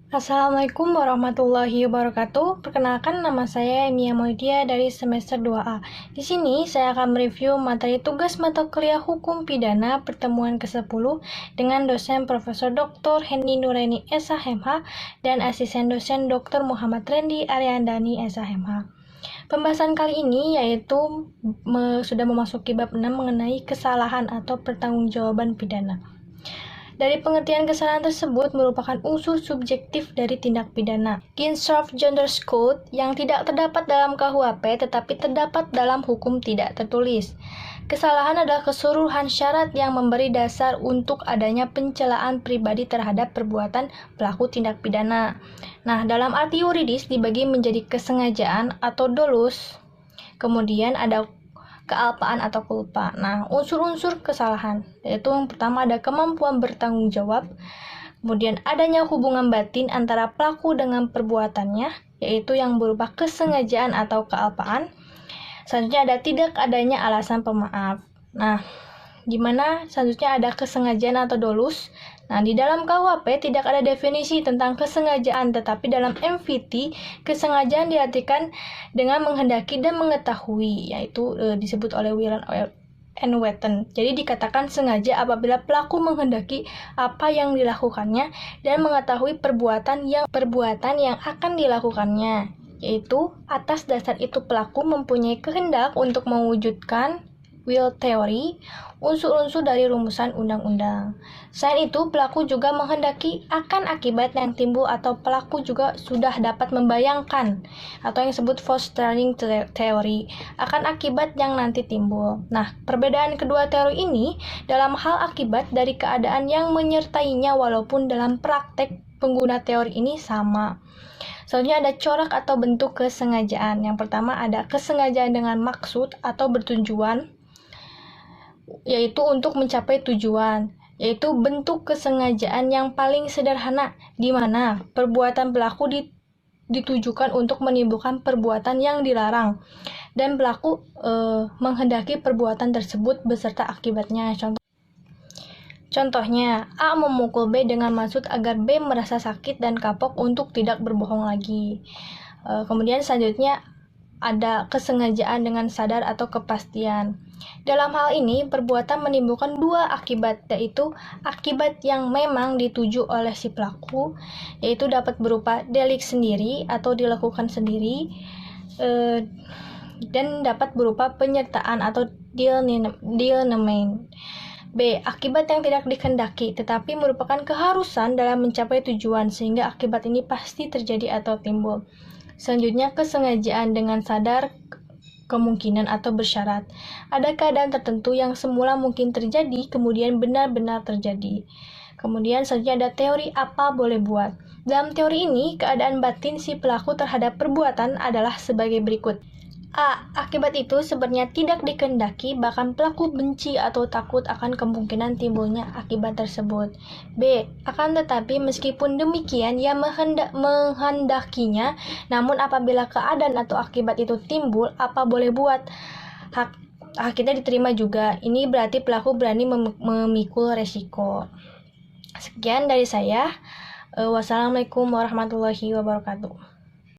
Assalamualaikum warahmatullahi wabarakatuh. Perkenalkan, nama saya Emia Moidia dari semester 2A. Di sini saya akan mereview materi tugas mata kuliah Hukum Pidana pertemuan ke-10 dengan dosen Profesor Dr. Hendy Nuraini SHMH dan asisten dosen Dr. Muhammad Rendi Aryandani SHMH. Pembahasan kali ini yaitu sudah memasuki bab 6 mengenai kesalahan atau pertanggungjawaban pidana. Dari pengertian kesalahan tersebut merupakan unsur subjektif dari tindak pidana. Ginzburg Gender Code yang tidak terdapat dalam KUHP tetapi terdapat dalam hukum tidak tertulis. Kesalahan adalah keseluruhan syarat yang memberi dasar untuk adanya pencelaan pribadi terhadap perbuatan pelaku tindak pidana. Nah, dalam arti yuridis dibagi menjadi kesengajaan atau dolus, kemudian ada kealpaan atau culpa. Nah, unsur-unsur kesalahan yaitu yang pertama ada kemampuan bertanggung jawab, kemudian adanya hubungan batin antara pelaku dengan perbuatannya, yaitu yang berupa kesengajaan atau kealpaan. Selanjutnya ada tidak adanya alasan pemaaf. Nah, di mana selanjutnya ada kesengajaan atau dolus. Nah, di dalam KUHP tidak ada definisi tentang kesengajaan, tetapi dalam MVT kesengajaan diartikan dengan menghendaki dan mengetahui, yaitu disebut oleh Whelan and Wheaton. Jadi dikatakan sengaja apabila pelaku menghendaki apa yang dilakukannya dan mengetahui perbuatan yang akan dilakukannya, yaitu atas dasar itu pelaku mempunyai kehendak untuk mewujudkan will theory, unsur-unsur dari rumusan undang-undang. Selain itu, pelaku juga menghendaki akan akibat yang timbul atau pelaku juga sudah dapat membayangkan atau yang disebut fostering theory akan akibat yang nanti timbul. Nah, perbedaan kedua teori ini dalam hal akibat dari keadaan yang menyertainya walaupun dalam praktek pengguna teori ini sama. Selanjutnya ada corak atau bentuk kesengajaan. Yang pertama ada kesengajaan dengan maksud atau bertujuan, yaitu untuk mencapai tujuan, yaitu bentuk kesengajaan yang paling sederhana, di mana perbuatan pelaku ditujukan untuk menimbulkan perbuatan yang dilarang, dan pelaku menghendaki perbuatan tersebut beserta akibatnya. Contohnya, A memukul B dengan maksud agar B merasa sakit dan kapok untuk tidak berbohong lagi. Kemudian selanjutnya ada kesengajaan dengan sadar atau kepastian. Dalam hal ini, perbuatan menimbulkan dua akibat, yaitu akibat yang memang dituju oleh si pelaku, yaitu dapat berupa delik sendiri atau dilakukan sendiri, dan dapat berupa penyertaan atau deelneming. B. Akibat yang tidak dikehendaki, tetapi merupakan keharusan dalam mencapai tujuan, sehingga akibat ini pasti terjadi atau timbul. Selanjutnya, kesengajaan dengan sadar kemungkinan atau bersyarat. Ada keadaan tertentu yang semula mungkin terjadi, kemudian benar-benar terjadi. Kemudian selanjutnya ada teori apa boleh buat. Dalam teori ini, keadaan batin si pelaku terhadap perbuatan adalah sebagai berikut. A. Akibat itu sebenarnya tidak dikehendaki, bahkan pelaku benci atau takut akan kemungkinan timbulnya akibat tersebut. B. Akan tetapi meskipun demikian ia menghendakinya, namun apabila keadaan atau akibat itu timbul, apa boleh buat? Hak kita diterima juga. Ini berarti pelaku berani memikul resiko. Sekian dari saya. Wassalamualaikum warahmatullahi wabarakatuh.